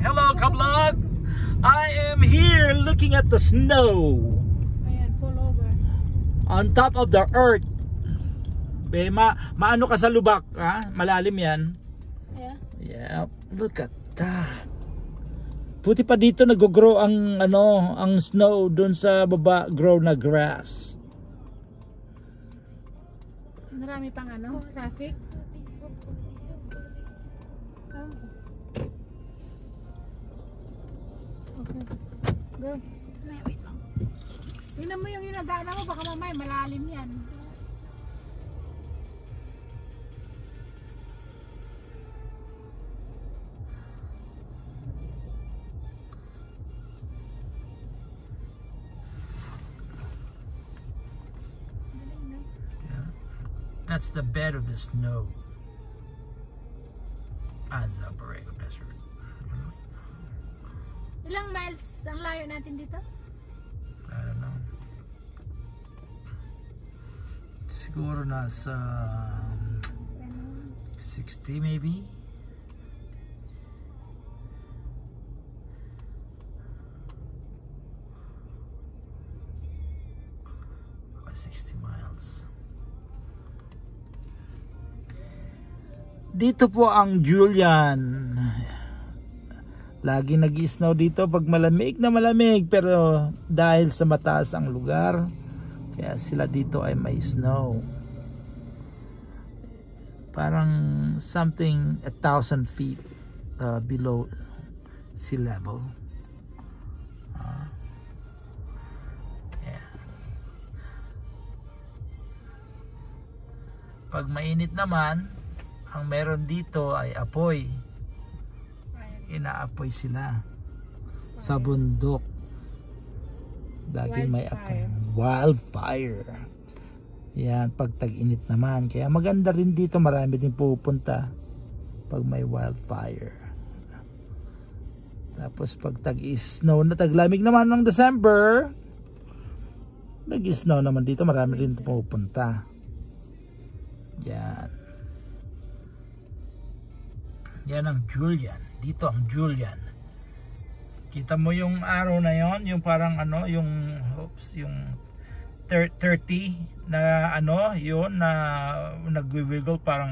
Hello, Kablog! I am here looking at the snow. Ayan, pull over. On top of the earth. Maano ka sa lubak, ha? Malalim yan. Yeah. Yeah, look at that. Buti pa dito nag-grow ang ang snow doon sa baba, grow na grass. Marami pang traffic. Okay. Go. Wait lang. Tingnan mo yung inagana mo, baka mamaya malalim yan. That's the bed of the snow. Azabare Desert. Ilang miles ang layo natin dito? I don't know. Siguro nasa 60 maybe. About 60 miles. Dito po ang Julian. Lagi nag-i-snow dito pag malamig na malamig, pero dahil sa mataas ang lugar, kaya sila dito ay may snow. Parang something 1,000 feet below sea level. Yeah. Pag mainit naman, ang meron dito ay apoy. Inaapoy sila sa bundok. Laging may apoy. Wildfire. Yan, pag tag-init naman. Kaya maganda rin dito, marami din pupunta pag may wildfire. Tapos pag tag-snow na, taglamig naman ng December, nag-snow naman dito, marami rin pupunta. Yan. Yan ang Julian. Dito ang Julian. Kita mo yung araw na yon, yung parang yung 30 na yun na nagwi-wiggle parang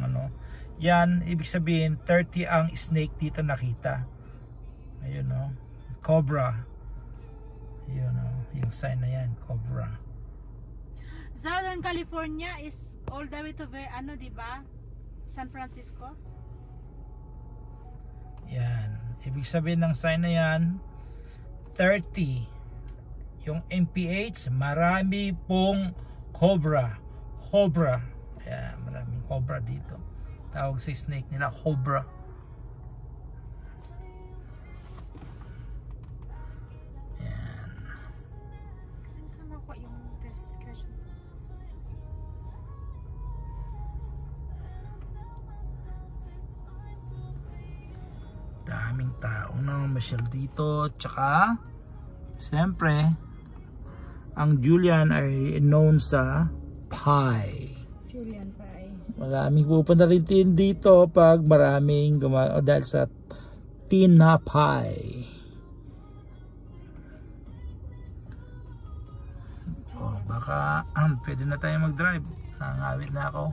Yan, ibig sabihin 30 ang snake dito nakita. Ayun cobra. Ayun yung sign na yan, cobra. Southern California is all the way to di ba? San Francisco. Yan. Ibig sabihin ng sign na yan, 30. Yung MPH, marami pong cobra. Cobra. Yan, maraming cobra dito. Tawag sa snake nila, cobra. Yan. Tama ko yung test schedule. Daming tao na masyal dito. Tsaka siyempre ang Julian ay known sa pie. Julian pie. Maraming pupunta rin dito pag maraming dahil sa tina pie. Baka pwede na tayo mag-drive. Nangawit na ako.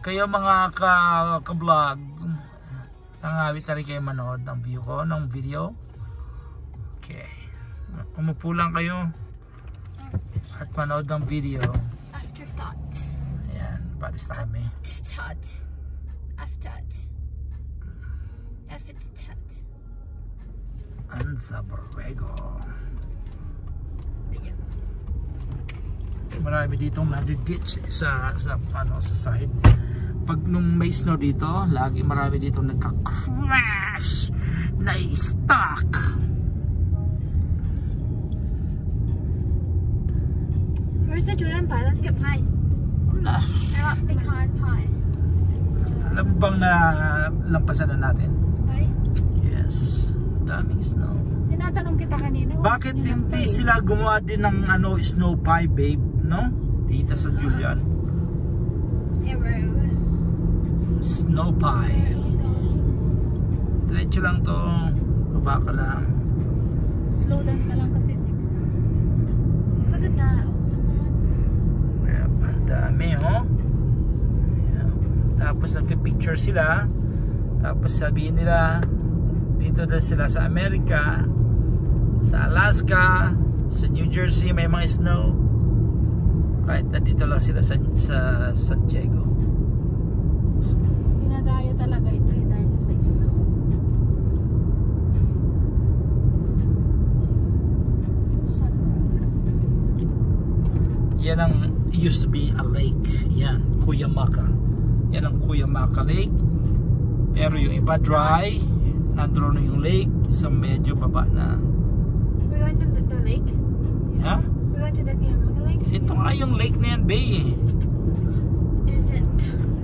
Kayo mga ka-vlog, nangawit na rin kayo manood ng view ko, ng video. Okay. Umupo lang kayo at manood ng video. Afterthought. Ayan, palis na kami. Thought. Afterthought. Afterthought. Anzaborrego. Ayan. Marami ditong nadiditch sa side. Pag nung may snow dito, lagi marami dito nagka-crash na stuck. Where's the Julian pie? Let's get pie. Na, I want pecan pie. alam mo bang na lampasan na natin? Pie? Yes. Daming snow. Tinatanong kita kanina. Bakit hindi sila gumawa din ng snow pie, babe? No? Dito sa Julian. Arrow. Snow pie. Diretso lang to. Baba ka lang. Slow down ka lang kasi 6. Look at that. Oh my God. Yep, ang dami oh. Yep. Tapos nagpipicture sila. Tapos sabihin nila dito daw sila sa Amerika, sa Alaska, sa New Jersey may mga snow. Kahit na dito lang sila sa San Diego. Dinadayo talaga ito eh dahil sa snow. Yan ang used to be a lake. Yan, Cuyamaca. Yan ang Cuyamaca Lake. Pero yung iba dry, nandun na yung lake sa medyo baba na. We're going to the lake. Ha? We're going to the Cuyamaca Lake. Ito nga yung lake na yan, Bay. Is it?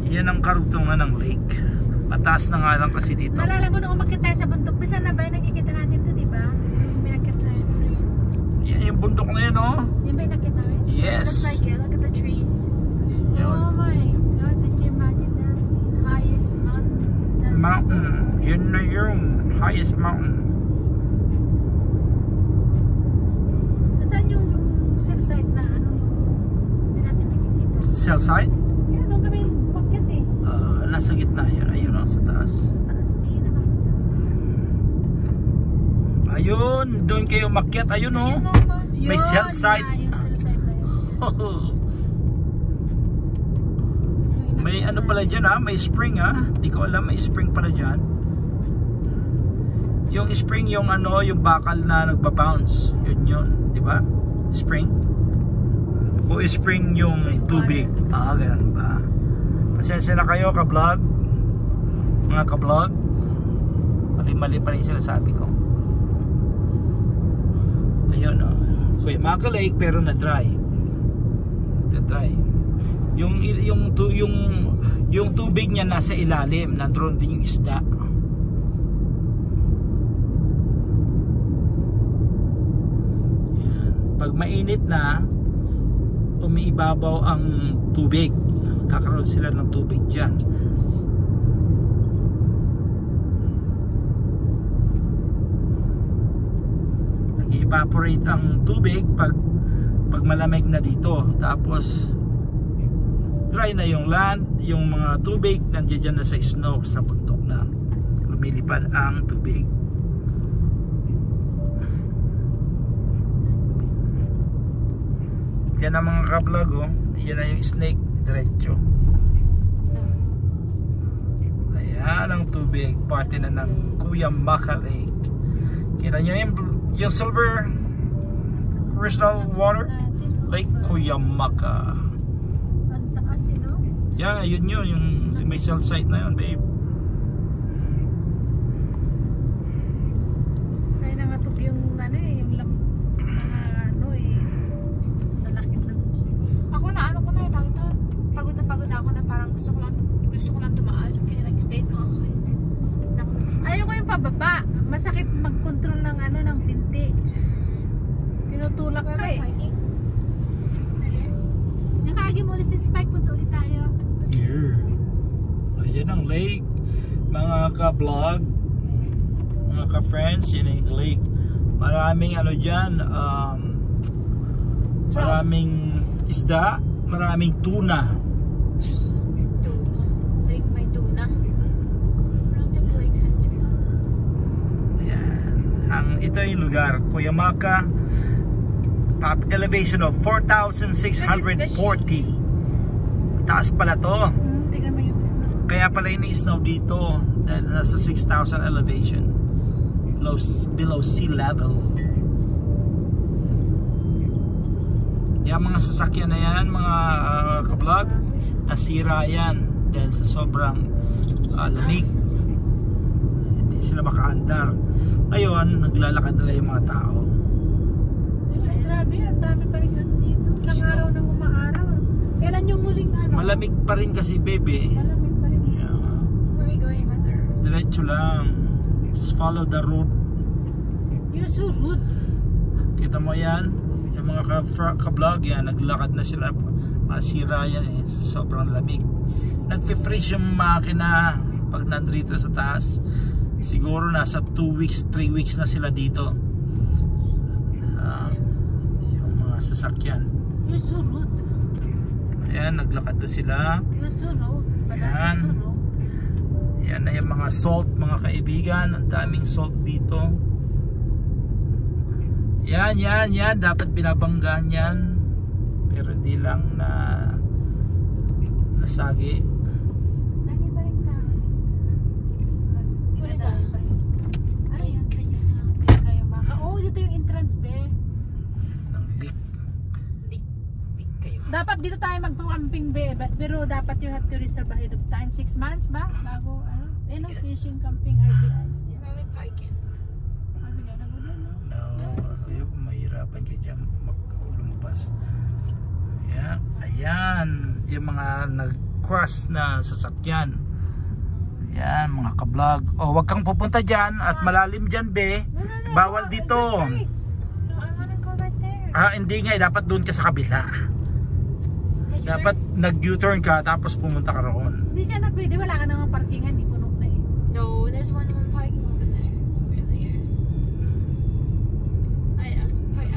Yan ang karugtungan ng lake. Mataas na nga lang kasi dito. Nalala mo nung umakit tayo sa bundok. Bisa na ba yung nakikita natin to, di ba? Yung binakit tayo. Yan yung bundok na yan, oh. Yung ba yung nakita namin? Looks Yes. like it. Look at the trees. Yun. Oh my God, can you imagine that? Highest mountain. Mountain. Yun na yung highest mountain. Saan yung cell site na ano hindi natin nakikita? Cell site? Yeah, doon kami umakyat eh. Nasa gitna yun. Ayun, oh, sa taas. Taas, may nakakataas. Ayun, doon kayo makyat. Ayun, oh. Ayun, Mama. May cell site. Yung cell site na yun. May ano pala dyan, ha? May spring, ha? Di ko alam, may spring pala dyan. Yung spring, yung ano, yung bakal na nagbabounce. Yun, di ba? Spring. O spring yung tubig. Ganun ba? Pasensya na kayo, ka-vlog. Mga ka-vlog. Mali-mali pa rin sinasabi ko. Ayun, oh. Cuyamaca Lake pero na-dry. Na-dry. Yung tubig niya nasa ilalim, nandoon din yung isda. Yan. Pag mainit na, umiibabaw ang tubig. Kakaroon sila ng tubig diyan. Nag-evaporate ang tubig pag malamig na dito. Tapos dry na yung land, yung mga tubig nandiyan na sa snow, sa bundok na lumilipad ang tubig. Yan ang mga ka-vlog, oh. Yan na yung snake diretso. Ayan ang tubig, parte na ng Cuyamaca Lake. Kita nyo yung silver crystal water, Lake Cuyamaca. Yan, yun yung may cell site na yun, babe. Kaya nangatog yung ano eh, yung mga ano eh, lalaki na gusto. Ako na ano ko na tawag ito. Pagod na ako na parang gusto ko lang tumaas kaya nag-stay na ako. Ayaw ko yung pababa. Masakit mag-control ng ano ng binti. Tinutulak ka eh. Nakagi mo ulit si Spike, punta ulit tayo. Here. Ayan ang lake, mga ka-vlog, mga ka-friends. Yan ang lake. Maraming ano dyan, maraming isda, maraming tuna. Lake may tuna. I don't think Lake has tuna. Ayan. Ito yung lugar, Cuyamaca, top elevation of 4,640. Taas pala to. Tignan mo yung snow. Kaya pala ini-snow dito dahil nasa 6,000 elevation below sea level. Yung mga sasakyan na yan, mga ka-vlog, nasira yan dahil sa sobrang lamig. Hindi sila makaandar. Ngayon, naglalakad nila yung mga tao. Ay, grabe, ang dami pa rin dito. Ilang araw nang umaaraw. Kailan yung muling ano? Malamig pa rin kasi, baby. Malamig pa rin. Yeah. Where are we going, Mother? Diretso lang. Just follow the road. You're so rude. Kita mo yan? Yung mga ka-vlog yan, naglakad na sila. Masira yan eh. Sobrang lamig. Nagfi-freeze yung makina pag nandito sa taas. Siguro nasa 2 weeks, 3 weeks na sila dito. Yung mga sasakyan. You're so rude. Ayan, naglakad na sila. You're so rude. Yan. You're so rude. Yan na yung mga salt, mga kaibigan. Ang daming salt dito. Yan. Dapat binabanggaan yan. Pero hindi lang na nasagi. Lagi pa rin tao dito. What is that? Ano yan? Kayo Kayo baka. Oh, dito yung entrance, be. Ng big. Di kayo. Dapat dito tayo magpa-camping, be. Pero dapat you have to reserve ahead of time. 6 months ba? Bago, ano? Yes. Fishing, camping, RBIs. Yeah. Where we parking? Sabi nga, nagulan, no? No, mahirapan ka dyan lumabas. Yeah. Ayan, yung mga nag-cross na sasakyan. Ayan, mga kablog. O, wag kang pupunta dyan at malalim dyan, be. No. Bawal dito. No, I wanna go right there. Hindi nga, dapat doon ka sa kabila. Dapat nag-U-turn ka tapos pumunta ka roon. Hindi ka na pwede. Wala ka namang parkingan. Di puno na eh. No, there's one parking over there. Earlier.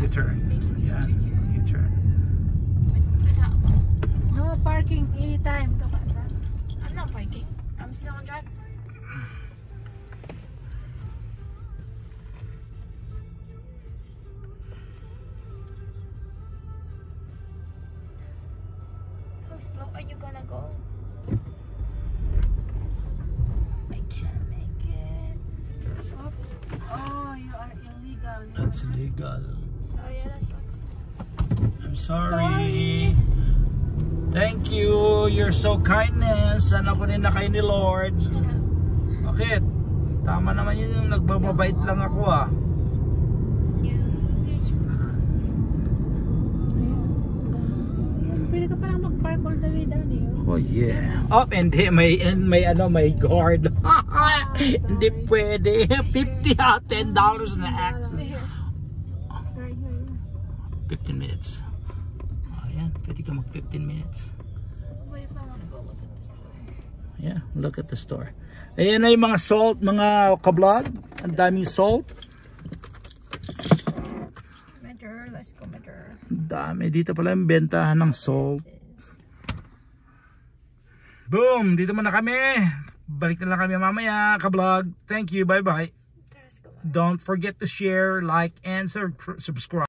U-turn. Making me Ayan, U-turn here. U-turn. Without. No parking anytime. Ito ka na. I'm not parking. I'm still on drive. How slow are you gonna go? I can't make it. Oh, you are illegal. That's illegal. Oh yeah, that sucks. I'm sorry. Thank you. You're so kindness. Sana ko rin na kayo ni Lord. Shut up. Bakit? Tama naman yun yung nagbababait lang ako ah. You're wrong. Pwede ka palang mag-park all the way down eh. Oh yeah. Oh, hindi may may guard. Hindi pwede. 50 $10 na access. Right here. 15 minutes. Ayan, pwede ka mag 15 minutes. What if I wanna go look at the store? Yeah, look at the store. Ayan na yung mga salt, mga kablog. Ang daming salt. Metro, let's go Metro. Ang dami. Dito pala yung bentahan ng salt. Boom! Dito muna kami. Balik na lang kami mamaya, kablog. Thank you. Bye-bye. Let's go. Don't forget to share, like, and subscribe.